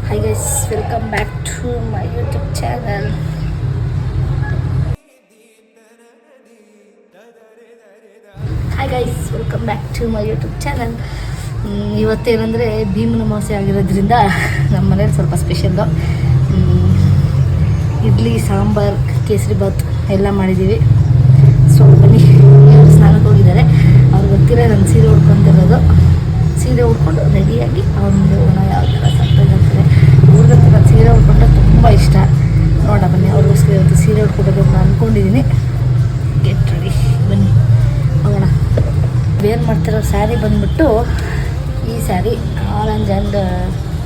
Hi guys, welcome back to my YouTube channel. Hi guys, welcome back to my YouTube channel. ಇವತ್ತೇನೆಂದರೆ ಭೀಮನ ಅಮಾವಾಸ್ಯೆ ಆಗಿರೋದ್ರಿಂದ ನಮ್ಮ ಮನೇಲಿ ಸ್ವಲ್ಪ ಸ್ಪೆಷಲ್ಲು ಇಡ್ಲಿ ಸಾಂಬಾರ್ ಕೇಸರಿ ಬಾತ್ ಎಲ್ಲ ಮಾಡಿದ್ದೀವಿ. ಸೊ ಬನ್ನಿ, ಸ್ನಾನಕ್ಕೆ ಹೋಗಿದ್ದಾರೆ. ಅವ್ರಿಗೆ ಗೊತ್ತಿಲ್ಲ ನಾನು ಸೀರೆ ಉಟ್ಕೊತಿರೋದು. ಸೀರೆ ಉಟ್ಕೊಂಡು ರೆಡಿಯಾಗಿ ಅವ್ರ ಮುಂದೆ ಹೋಗೋಣ. ಯಾವ ಥರ ಸರ್ಪ್ರೈಸ್ ಆಗ್ತದೆ. ಅವ್ರಿಗಂತೂ ನಾನು ಸೀರೆ ಉಟ್ಕೊಂಡ್ರೆ ತುಂಬ ಇಷ್ಟ. ನೋಡ ಬನ್ನಿ, ಅವ್ರಿಗೋಸ್ಕರ ಇವತ್ತು ಸೀರೆ ಉಟ್ಕೊಬೇಕು ಅಂತ ಅಂದ್ಕೊಂಡಿದ್ದೀನಿ. ಗೆಟ್ ರೆಡಿ, ಬನ್ನಿ ಹೋಗೋಣ. ಏನು ಮಾಡ್ತಿರೋ ಸ್ಯಾರಿ ಬಂದುಬಿಟ್ಟು ಈ sari orange and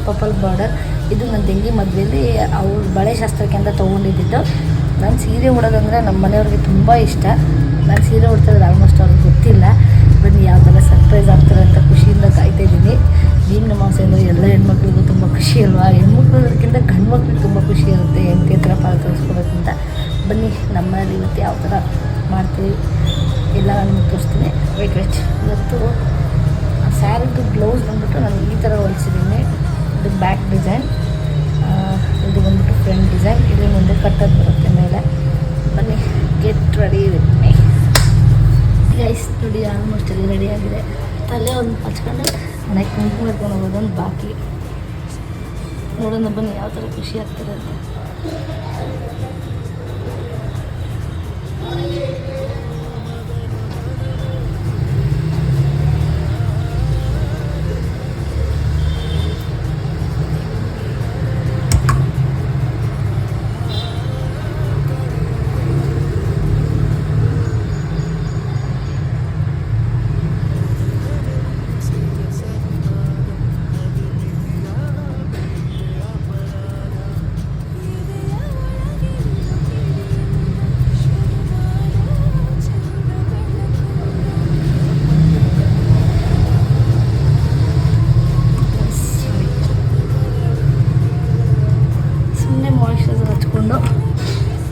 purple border. ಇದು ನನ್ನ ತಂಗಿ ಮದುವೆಯಲ್ಲಿ ಅವ್ರ ಬಳೆ ಶಾಸ್ತ್ರಕ್ಕೆ ಅಂತ ತೊಗೊಂಡಿದ್ದು. ನಾನು ಸೀರೆ ಉಡೋದಂದರೆ ನಮ್ಮ ಮನೆಯವ್ರಿಗೆ ತುಂಬ ಇಷ್ಟ. ನಾನು ಸೀರೆ ಉಡ್ತಿದ್ರೆ ಆಲ್ಮೋಸ್ಟ್ ಅವ್ರಿಗೆ ಗೊತ್ತಿಲ್ಲ. ಬನ್ನಿ, ಯಾವ ಥರ ಸರ್ಪ್ರೈಸ್ ಆಗ್ತಾರೆ ಅಂತ ಖುಷಿಯಿಂದ ಕಾಯ್ತಾಯಿದ್ದೀನಿ. ಭೀಮನ ಅಮಾವಾಸ್ಯೆ ಅಂದರೆ ಎಲ್ಲ ಹೆಣ್ಮಕ್ಳಿಗೂ ತುಂಬ ಖುಷಿ ಅಲ್ವಾ? ಹೆಣ್ಮಕ್ಳಕ್ಕಿಂತ ಗಂಡು ಮಕ್ಳಿಗೆ ತುಂಬ ಖುಷಿ ಇರುತ್ತೆ ಹೆಂಡತಿ ಹತ್ರ ಪಾಲು ತೋರಿಸ್ಕೊಡೋಕ್ಕಿಂತ. ಬನ್ನಿ, ನಮ್ಮಲ್ಲಿ ಇವತ್ತು ಯಾವ ಥರ ಮಾಡ್ತೀವಿ ಎಲ್ಲ ನಾನು ನಿಮಗೆ ತೋರಿಸ್ತೀನಿ. ವೇಟ್ ಇವತ್ತು ಸ್ಯಾರಿದು ಬ್ಲೌಸ್ ಬಂದುಬಿಟ್ಟು ನಾನು ಈ ಥರ ಹೊಲಿಸಿದ್ದೀನಿ. ಇದು ಬ್ಯಾಕ್ ಡಿಸೈನ್, ಇದು ಬಂದುಬಿಟ್ಟು ಫ್ರಂಟ್ ಡಿಸೈನ್. ಇಲ್ಲಿ ಮುಂದೆ ಕಟ್ಟೋದು ಬರುತ್ತೆ ಮೇಲೆ. ಬನ್ನಿ, get ready with me guys. ನೋಡಿ, ಆಲ್ಮೋಸ್ಟ್ ಅಲ್ಲಿ ರೆಡಿ ಆಗಿದೆ. ತಲೆ ಒಂದು ಹಚ್ಕೊಂಡು ಮನೆಗೆ ಕುಂಕುಮ ಇಟ್ಕೊಂಡು ಹೋಗೋದೊಂದು ಬಾಕಿ. ನೋಡೋಣ ಬನ್ನಿ ಯಾವ ಥರ ಖುಷಿ ಆಗ್ತದೆ ಅಂತ.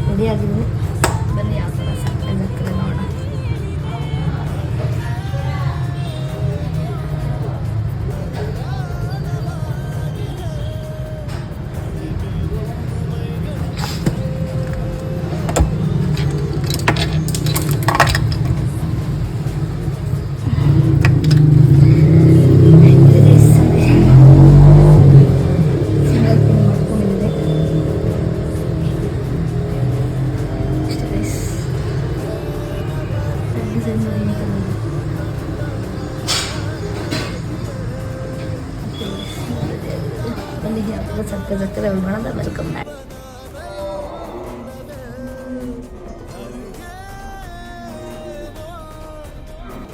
ರೆಡಿ ಆಗಿದ್ದೀನಿ. ಬನ್ನಿ, ಯಾವ ಥರ ಸರ್ಪ್ರೈಸ್ ಆಗ್ತದೆ ನೋಡೋಣ. ಬನ್ನಿ, ಯಾವ ಥರ ಸರ್ಪ್ರೈಸ್ ಆಗ್ತದೆ ಮಾಡೋಣ. Welcome back.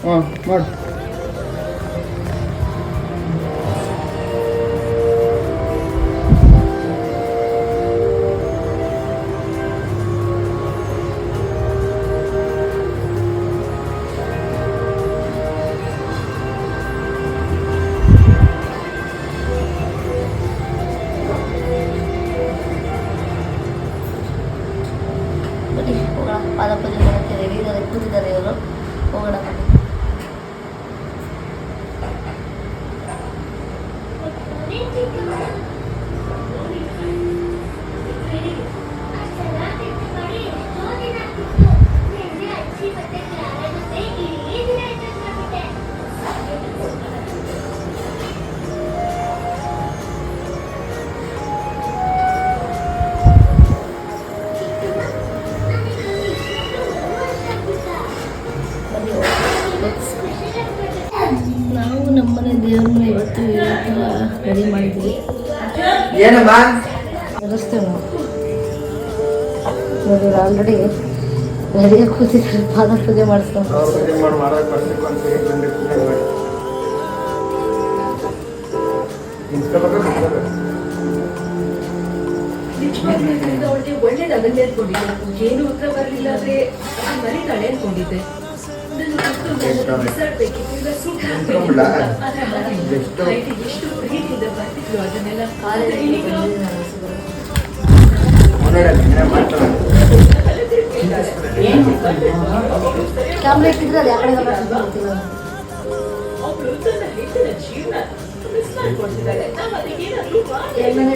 ಮಾಡಿ ಹೋಗೋಣ. ಪಾದ ಪೂಜೆ ಮಾಡೋಕ್ಕೆ ರೆಡಿ ಇದ್ದಾರೆ, ಕೂತಿದ್ದಾರೆ ಇವರು. ಹೋಗೋಣ ಬನ್ನಿ. ನಾವು ನಮ್ಮನೆ ದೇವ್ರನ್ನ ಇವತ್ತು ರೆಡಿ ಮಾಡಿದ್ದೀವಿ. ಏನಮ್ಮ ವ್ಯವಸ್ಥೆ ನೋಡಿ, ಆಲ್ರೆಡಿ ರೆಡಿಯಾಗಿ ಕೂತಿದ್ದಾರೆ. ಪಾದ ಪೂಜೆ ಮಾಡಿಸ್ಕೊಂಡು ಒಳ್ಳೇದಾಗಲಿ ಅಂದ್ಕೊಂಡಿದ್ದೆ. ಏನು ಉತ್ತರ ಬರಲಿಲ್ಲ ಅಂದ್ರೆ ಬರೀತಾಳೆ ಅಂದ್ಕೊಂಡಿದ್ದೆ. ಎಷ್ಟು ಪ್ರೀತಿಯಿಂದ ಬರ್ತಿದ್ರು ಅದನ್ನೆಲ್ಲ ಕ್ಯಾಮ್ರಾ ಇಟ್ಟಿದ್ರೆ ಅದು ಯಾವ ಕಡೆ ಜೀವನ ಕೊಡ್ತಿದ್ದಾಳೆ. ನಾವು ಅದಕ್ಕೆ ಏನಾದ್ರೂ ಮಾಡಿ ಅದನ್ನ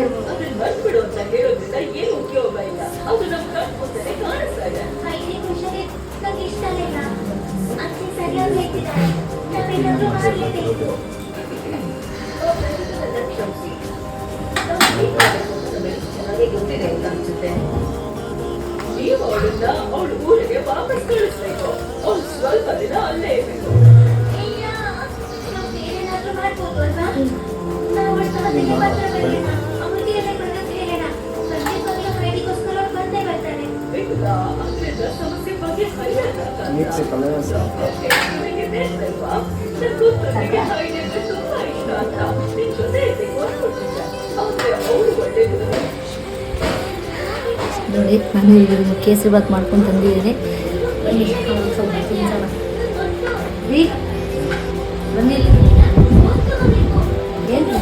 ಬಂದ್ಬಿಡು ಅಂತ ಹೇಳೋದ್ರಿಂದ ಏನು ಉಪಯೋಗ ಇಲ್ಲ. ಅದು ನಮ್ಮ ಕಣ್ಣು ಮುಂದೆ ಕಾಣಿಸ್ತಾ ಇದೆ. ನಂಗೆ ಇಷ್ಟ ಇಲ್ಲ. ಅತ್ತೆ ಸರಿಯಾಗಿ ಹೇಳ್ತಿದ್ದಾರೆ. ನಾವೇನಾದ್ರೂ ಮಾಡಲೇಬೇಕು. ಚೆನ್ನಾಗಿ ಗೊತ್ತಿದೆ ಅಂತ ಅನ್ಸುತ್ತೆ. ನೀವು ಅವಳನ್ನ ಅವಳು ಊರಿಗೆ ವಾಪಸ್ ಕಳಿಸ್ಬೇಕು. ಅವಳು ಸ್ವಲ್ಪ ದಿನ ಅಲ್ಲೇ ಇರಬೇಕು. ಇಲ್ಲ, ನಾವು ಬೇರೆನಾದ್ರೂ ಮಾಡ್ಬೋದು ಅಲ್ವಾ? ನಾವು ಅವಳ ಸಮಸ್ಯೆಗೆ ಪತ್ರ ಬರೆಯೋಣ. ಅವಳಿಗೆ ಎಲ್ಲ ಬರೋದು ಹೇಳೋಣ. ಖಂಡಿತವಾಗ್ಲೂ ಅವ್ರ ಐಡಿಗೋಸ್ಕರ ಅವ್ರು ಬಂದೇ ಬರ್ತಾರೆ. ಇಲ್ಲ, ಅದ್ರಿಂದ ಸಮಸ್ಯೆ ಬಗ್ಗೆ ಮಿಕ್ಸಿ ಕಲರ್ ನಿಮಗೆ ತಿಳಿಸಲ್ವಾ? ನನ್ನ ಕೂತನಿಗೆ ಹೈಡೆಂಟ್ ತುಂಬಾ ಇಷ್ಟ ಅಂತ. ನಿನ್ ಜೊತೆ ಇರ್ಬೇಕು ಅನ್ಕೊಳ್ತಿದ್ದ. ಆದ್ರೆ ಅವಳು ಒಳ್ಳೆಯದು. ನೋಡಿ ನಾನು ಇವಾಗ ಕೇಸರಿ ಬಾತ್ ಮಾಡ್ಕೊಂಡು ತಂದಿದ್ದೀನಿ. ಬನ್ನಿ ಅವ್ರಿಗೆ ಸ್ವಲ್ಪ ತಿನ್ಸೋಣ. ರೀ ಬನ್ನಿ ಏನು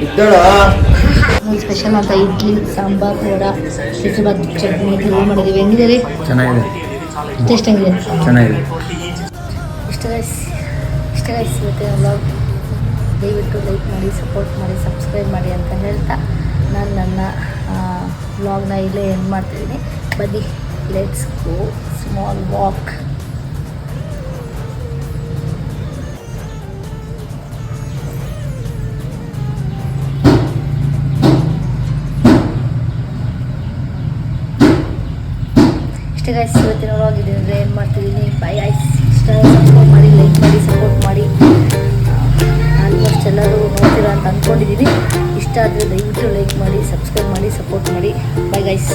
ಇದ್ದಾಳ ಸ್ಪೆಷಲ್ ಅಂತ ಇಡ್ಲಿ ಸಾಂಬಾರ್ ವಡ ಕೇಸರಿಬಾತ್ ಚಟ್ನಿ ಎಲ್ಲ ಮಾಡಿದ್ದೀವಿ. ಹೆಂಗಿದೆ ರೀ? ಚೆನ್ನಾಗಿದೆ, ಟೇಸ್ಟ್ ಹೆಂಗಿದೆ? ಚೆನ್ನಾಗಿದೆ. ಇಷ್ಟ ಗೈಸ್ ಇವತ್ತಿನ ವ್ಲಾಗ್. ದಯವಿಟ್ಟು ಲೈಕ್ ಮಾಡಿ, ಸಪೋರ್ಟ್ ಮಾಡಿ, ಸಬ್ಸ್ಕ್ರೈಬ್ ಮಾಡಿ ಅಂತ ಹೇಳ್ತಾ ನಾನು ನನ್ನ ವ್ಲಾಗ್ನ ಇಲ್ಲೇ ಎಂಡ್ ಮಾಡ್ತಿದ್ದೀನಿ. ಬನ್ನಿ ಲೆಟ್ಸ್ ಗೋ ಸ್ಮಾಲ್ ವಾಕ್. ಇಷ್ಟ ಗೈಸ್ ಇವತ್ತಿನ ವ್ಲಾಗ್ ಇದೆ ಅಂದರೆ ಏನು ಮಾಡ್ತಿದ್ದೀನಿ. Bye guys. ಇಷ್ಟ ಸಬ್ಸ್ಕ್ರೈಬ್ ಮಾಡಿ, ಲೈಕ್ ಮಾಡಿ, ಸಪೋರ್ಟ್ ಮಾಡಿ. ಆಲ್ಮೋಸ್ಟ್ ಎಲ್ಲರೂ ನೋಡ್ತೀರಾ ಅಂತ ಅಂದ್ಕೊಂಡಿದ್ದೀನಿ. ಇಷ್ಟ ಆದರೆ ದಯವಿಟ್ಟು ಲೈಕ್ ಮಾಡಿ, ಸಬ್ಸ್ಕ್ರೈಬ್ ಮಾಡಿ, ಸಪೋರ್ಟ್ ಮಾಡಿ. Bye guys.